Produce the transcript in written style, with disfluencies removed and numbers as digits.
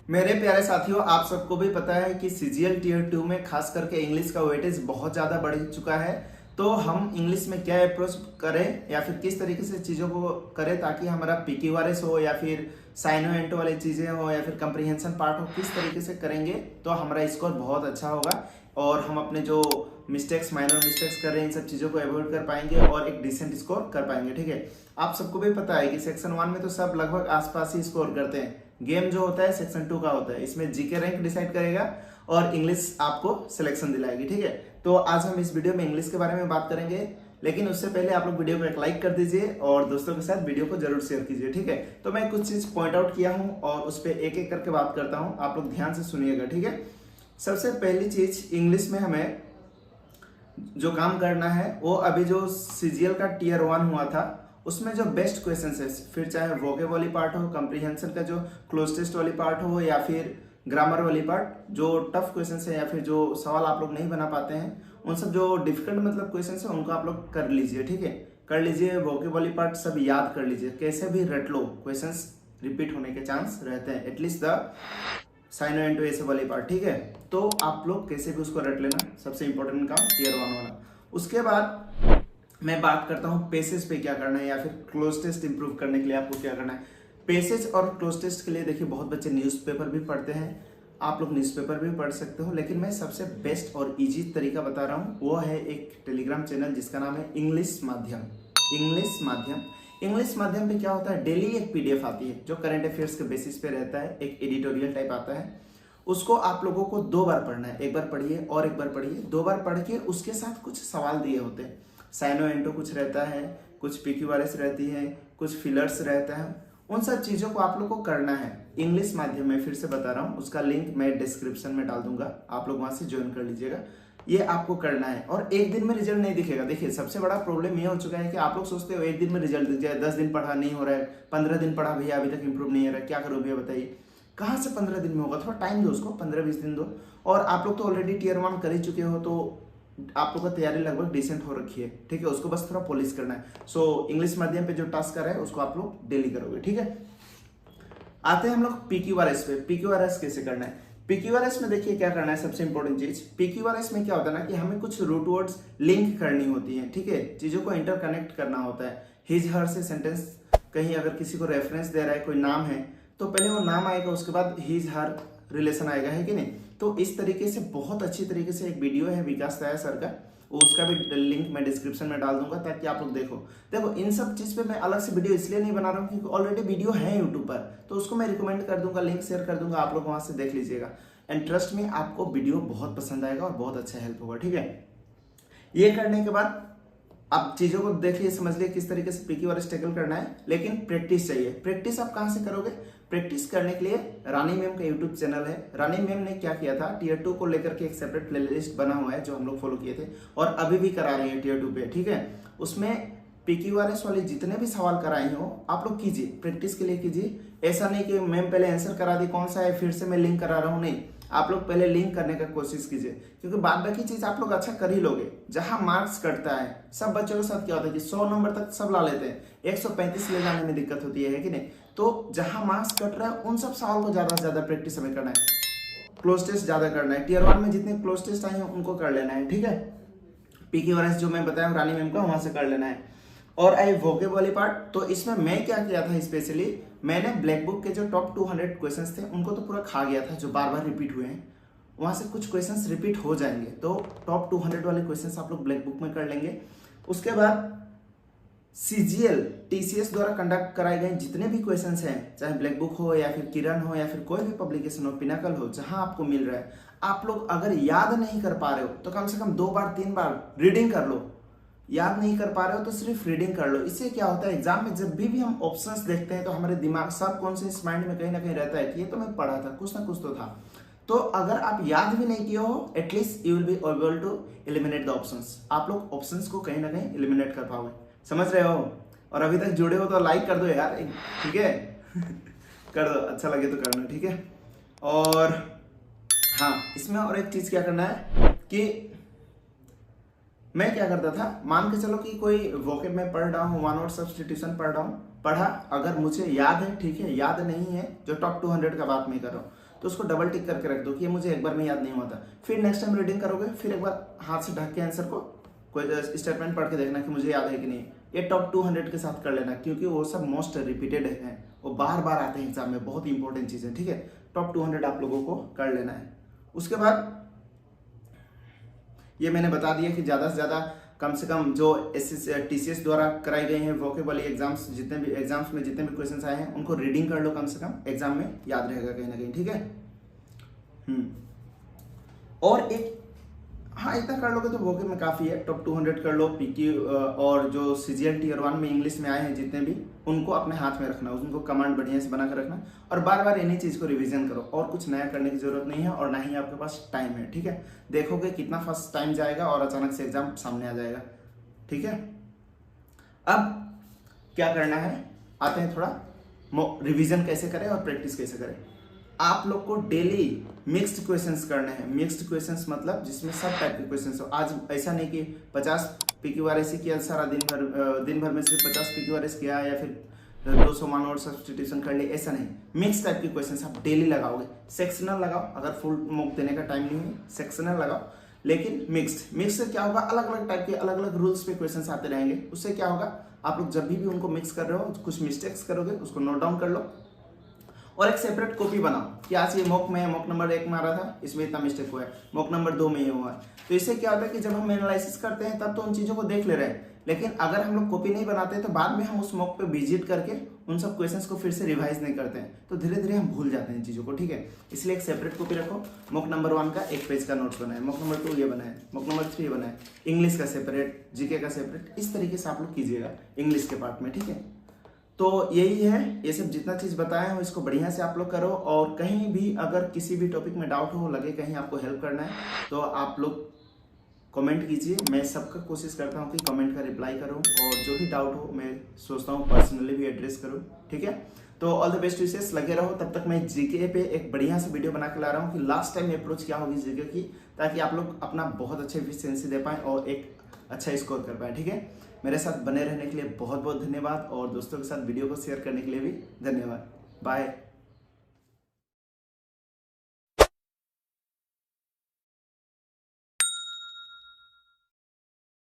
मेरे प्यारे साथियों, आप सबको भी पता है कि सीजीएल टीयर 2 में खास करके इंग्लिश का वेटेज बहुत ज़्यादा बढ़ चुका है। तो हम इंग्लिश में क्या अप्रोच करें या फिर किस तरीके से चीज़ों को करें ताकि हमारा पीक्यूआरएस हो या फिर साइनो एंटो वाली चीज़ें हो या फिर कंप्रीहेंशन पार्ट हो, किस तरीके से करेंगे तो हमारा स्कोर बहुत अच्छा होगा और हम अपने जो मिस्टेक्स, माइनर मिस्टेक्स कर रहे हैं, इन सब चीज़ों को अवॉइड कर पाएंगे और एक डिसेंट स्कोर कर पाएंगे। ठीक है, आप सबको भी पता है कि सेक्शन 1 में तो सब लगभग आसपास ही स्कोर करते हैं। गेम जो होता है सेक्शन 2 का होता है, इसमें जीके रैंक डिसाइड करेगा और इंग्लिश आपको सिलेक्शन दिलाएगी। ठीक है, तो आज हम इस वीडियो में इंग्लिश के बारे में बात करेंगे, लेकिन उससे पहले आप लोग वीडियो को एक लाइक कर दीजिए और दोस्तों के साथ वीडियो को जरूर शेयर कीजिए। ठीक है, तो मैं कुछ चीज पॉइंट आउट किया हूं और उस पर एक एक करके बात करता हूं, आप लोग ध्यान से सुनिएगा। ठीक है, सबसे पहली चीज इंग्लिश में हमें जो काम करना है वो अभी जो सीजीएल का टीयर 1 हुआ था उसमें जो बेस्ट क्वेश्चन है, फिर चाहे वोकेब वाली पार्ट हो, कंप्रीहेंशन का जो क्लोज टेस्ट वाली पार्ट हो या फिर ग्रामर वाली पार्ट, जो टफ क्वेश्चन है या फिर जो सवाल आप लोग नहीं बना पाते हैं, उन सब जो डिफिकल्ट मतलब क्वेश्चन है उनको आप लोग कर लीजिए। ठीक है, कर लीजिए, वोकेब वाली पार्ट सब याद कर लीजिए, कैसे भी रट लो, क्वेश्चन रिपीट होने के चांस रहते हैं, एटलीस्ट द साइनो एंटो ऐसे वाली पार्ट। ठीक है, तो आप लोग कैसे भी उसको रट लेना, सबसे इंपॉर्टेंट काम टीयर 1 वाला। उसके बाद मैं बात करता हूँ पेसेज पे क्या करना है या फिर क्लोज टेस्ट इंप्रूव करने के लिए आपको क्या करना है। पेसेज और क्लोज टेस्ट के लिए देखिए बहुत बच्चे न्यूज़पेपर भी पढ़ते हैं, आप लोग न्यूज़पेपर भी पढ़ सकते हो, लेकिन मैं सबसे बेस्ट और इजी तरीका बता रहा हूँ, वो है एक टेलीग्राम चैनल जिसका नाम है इंग्लिश माध्यम। इंग्लिश माध्यम, इंग्लिश माध्यम पे क्या होता है, डेली एक पीडीएफ आती है जो करंट अफेयर्स के बेसिस पे रहता है, एक एडिटोरियल टाइप आता है। उसको आप लोगों को 2 बार पढ़ना है, एक बार पढ़िए और एक बार पढ़िए, 2 बार पढ़ के उसके साथ कुछ सवाल दिए होते हैं, साइनो एंटो कुछ रहता है, कुछ पीक्यूआरएस रहती है, कुछ फिलर्स रहता है, उन सब चीज़ों को आप लोग को करना है इंग्लिश माध्यम में। फिर से बता रहा हूँ, उसका लिंक मैं डिस्क्रिप्शन में डाल दूंगा, आप लोग वहां से ज्वाइन कर लीजिएगा। ये आपको करना है और एक दिन में रिजल्ट नहीं दिखेगा। देखिए सबसे बड़ा प्रॉब्लम ये हो चुका है कि आप लोग सोचते हो एक दिन में रिजल्ट दिख जाए, 10 दिन पढ़ा नहीं हो रहा है, 15 दिन पढ़ा भैया अभी तक इंप्रूव नहीं हो रहा है, क्या करो भैया बताइए। कहाँ से 15 दिन में होगा, थोड़ा टाइम दो उसको, 15-20 दिन दो। और आप लोग तो ऑलरेडी टीयर 1 कर ही चुके हो, तो आप लोग का तैयारी लगभग डिसेंट हो रखी है। ठीक है, उसको बस थोड़ा पॉलिश करना है। सो इंग्लिश माध्यम पे जो टास्क कर रहा है उसको आप लोग डेली करोगे। ठीक है, आते हैं हम लोग पीक्यूआरएस पे। पीक्यूआरएस कैसे करना है, पीक्यूआरएस में देखिए क्या करना है, सबसे इंपॉर्टेंट चीज पीक्यूआरएस में क्या होता है ना कि हमें कुछ रूट वर्ड्स लिंक करनी होती है। ठीक है, चीजों को इंटरकनेक्ट करना होता है। हिज हर से सेंटेंस, कहीं अगर किसी को रेफरेंस दे रहा है, कोई नाम है तो पहले वो नाम आएगा, उसके बाद हिज हर रिलेशन आएगा, है कि नहीं। तो इस तरीके से बहुत अच्छी तरीके से एक वीडियो है विकास दया सर का, उसका भी लिंक मैं डिस्क्रिप्शन में डाल दूंगा ताकि आप लोग देखो इन सब चीज पे मैं अलग से वीडियो इसलिए नहीं बना रहा हूँ क्योंकि ऑलरेडी वीडियो है यूट्यूब पर, तो उसको मैं रिकमेंड कर दूंगा, लिंक शेयर कर दूंगा, आप लोग वहां से देख लीजिएगा। एंड ट्रस्ट में आपको वीडियो बहुत पसंद आएगा और बहुत अच्छा हेल्प होगा। ठीक है, ये करने के बाद आप चीजों को देख लिए, समझ लिए किस तरीके से पीक्यूआरएस टैकल करना है, लेकिन प्रैक्टिस चाहिए। प्रैक्टिस आप कहां से करोगे, प्रैक्टिस करने के लिए रानी मैम का यूट्यूब चैनल है। रानी मैम ने क्या किया था, टीयर 2 को लेकर के एक सेपरेट प्लेलिस्ट बना हुआ है जो हम लोग फॉलो किए थे और अभी भी करा रही है टीयर 2 पे। ठीक है, उसमें पीक्यूआरएस वाले जितने भी सवाल कराए हो आप लोग कीजिए, प्रैक्टिस के लिए कीजिए। ऐसा नहीं कि मैम पहले आंसर करा दी कौन सा है फिर से मैं लिंक करा रहा हूँ, नहीं, आप लोग पहले लिंक करने का कोशिश कीजिए, क्योंकि बाद बाकी चीज आप लोग अच्छा कर ही लोगे। जहां मार्क्स कटता है, सब बच्चों के साथ क्या होता है कि 100 नंबर तक सब ला लेते हैं, 135 ले जाने में दिक्कत होती है कि नहीं। तो जहां मार्क्स कट रहा है उन सब सवाल को ज्यादा से ज्यादा प्रैक्टिस हमें करना है, क्लोज टेस्ट ज्यादा करना है। टीयर 1 में जितने क्लोज टेस्ट आए हैं उनको कर लेना है। ठीक है, पीक्यूआरएस जो मैं बताया रानी मैम का, वहां से कर लेना है। और आई वोकेब वाली पार्ट, तो इसमें मैं क्या किया था, स्पेशली मैंने ब्लैक बुक के जो टॉप 200 क्वेश्चंस थे उनको तो पूरा खा गया था, जो बार बार रिपीट हुए हैं, वहां से कुछ क्वेश्चंस रिपीट हो जाएंगे, तो टॉप 200 वाले क्वेश्चंस आप लोग ब्लैक बुक में कर लेंगे। उसके बाद सीजीएल टीसीएस द्वारा कंडक्ट कराए गए जितने भी क्वेश्चंस हैं, चाहे ब्लैक बुक हो या फिर किरण हो या फिर कोई भी पब्लिकेशन हो, पिनाकल हो, जहां आपको मिल रहा है, आप लोग अगर याद नहीं कर पा रहे हो तो कम से कम 2 बार 3 बार रीडिंग कर लो। याद नहीं कर पा रहे हो तो सिर्फ रीडिंग कर लो। इससे क्या होता है, एग्जाम में जब भी हम ऑप्शंस देखते हैं तो हमारे दिमाग सबकॉन्शियस माइंड में कहीं ना कहीं रहता है कि ये तो मैं पढ़ा था, कुछ ना कुछ तो था। तो अगर आप याद भी नहीं किए हो, at least you will be able to eliminate the options, आप लोग ऑप्शंस को कहीं ना कहीं एलिमिनेट कर पाओगे। समझ रहे हो, और अभी तक जुड़े हो तो लाइक कर दो यार, ठीक है कर दो, अच्छा लगे तो करना। ठीक है, और हाँ, इसमें और एक चीज क्या करना है कि मैं क्या करता था, मान के चलो कि कोई वोकेब में पढ़ रहा हूँ, 1 वर्ड सब्स्टिट्यूशन पढ़ा, अगर मुझे याद है, ठीक है, याद नहीं है, जो टॉप 200 का बात मैं कर रहा हूँ, तो उसको डबल टिक करके रख दो कि ये मुझे एक बार में याद नहीं हुआ था। फिर नेक्स्ट टाइम रीडिंग करोगे, फिर एक बार हाथ से ढक के आंसर को कोई स्टेटमेंट पढ़ के देखना कि मुझे याद है कि नहीं। ये टॉप 200 के साथ कर लेना, क्योंकि वो सब मोस्ट रिपीटेड है, वो बार बार आते हैं एग्जाम में, बहुत इंपॉर्टेंट चीज़ है, ठीक है। टॉप 200 आप लोगों को कर लेना है। उसके बाद ये मैंने बता दिया कि ज़्यादा से ज़्यादा कम से कम जो TCS द्वारा कराई गई हैं वोकेबल एग्जाम्स, जितने भी एग्जाम्स में जितने भी क्वेश्चंस आए हैं उनको रीडिंग कर लो, कम से कम एग्जाम में याद रहेगा कहीं ना कहीं, ठीक है। और एक हाँ, इतना कर लोगे तो वोके में काफ़ी है। टॉप 200 कर लो। PQ और जो CGL Tier 1 में इंग्लिश में आए हैं जितने भी, उनको अपने हाथ में रखना, उनको कमांड बढ़िया से बना कर रखना और बार बार इन्हीं चीज़ को रिवीजन करो। और कुछ नया करने की जरूरत नहीं है और ना ही आपके पास टाइम है, ठीक है। देखोगे कितना फास्ट टाइम जाएगा और अचानक से एग्जाम सामने आ जाएगा, ठीक है। अब क्या करना है, आते हैं थोड़ा रिवीजन कैसे करें और प्रैक्टिस कैसे करें। आप लोग को डेली मिक्स्ड क्वेश्चंस करने हैं। मिक्स्ड क्वेश्चंस मतलब जिसमें सब टाइप के क्वेश्चंस हो। आज ऐसा नहीं कि 50 PQRS किया सारा दिन भर में सिर्फ 50 PQRS किया या फिर 200 मान और सब्स्टिट्यूशन कर लिए, ऐसा नहीं। मिक्स टाइप के क्वेश्चंस आप डेली लगाओगे। सेक्शनल लगाओ, अगर फुल मॉक देने का टाइम नहीं है सेक्शनल लगाओ, लेकिन मिक्स्ड से क्या होगा, अलग अलग टाइप के अलग अलग रूल्स पे क्वेश्चंस आते रहेंगे। उससे क्या होगा, आप लोग जब भी उनको मिक्स कर रहे हो कुछ मिस्टेक्स करोगे उसको नोट डाउन कर लो और एक सेपरेट कॉपी बनाओ कि आज ये मॉक में मॉक नंबर 1 में आ रहा था, इसमें इतना मिस्टेक हुआ है, मॉक नंबर 2 में ये हुआ है। तो इससे क्या होता है कि जब हम एनालिसिस करते हैं तब तो उन चीज़ों को देख ले रहे हैं, लेकिन अगर हम लोग कॉपी नहीं बनाते तो बाद में हम उस मॉक पे विजिट करके उन सब क्वेश्चंस को फिर से रिवाइज नहीं करते हैं, तो धीरे धीरे हम भूल जाते हैं चीज़ों को, ठीक है। इसलिए एक सेपरेट कॉपी रखो। मॉक नंबर 1 का 1 पेज का नोट्स बनाए, मॉक नंबर 2 ये बनाए, मॉक नंबर 3 बनाए, इंग्लिश का सेपरेट, GK का सेपरेट, इस तरीके से आप लोग कीजिएगा इंग्लिश के पार्ट में, ठीक है। तो यही है, ये सब जितना चीज़ बताया हूँ इसको बढ़िया से आप लोग करो। और कहीं भी अगर किसी भी टॉपिक में डाउट हो, लगे कहीं आपको हेल्प करना है, तो आप लोग कमेंट कीजिए। मैं सबका कोशिश करता हूँ कि कमेंट का रिप्लाई करूँ और जो भी डाउट हो मैं सोचता हूँ पर्सनली भी एड्रेस करूँ, ठीक है। तो ऑल द बेस्ट विशेस, लगे रहो। तब तक मैं GK पे एक बढ़िया सा वीडियो बना के ला रहा हूँ कि लास्ट टाइम अप्रोच क्या होगी GK की, ताकि आप लोग अपना बहुत अच्छे एफिशिएंसी दे पाएँ और एक अच्छा स्कोर कर पाए, ठीक है। मेरे साथ बने रहने के लिए बहुत बहुत धन्यवाद और दोस्तों के साथ वीडियो को शेयर करने के लिए भी धन्यवाद। बाय।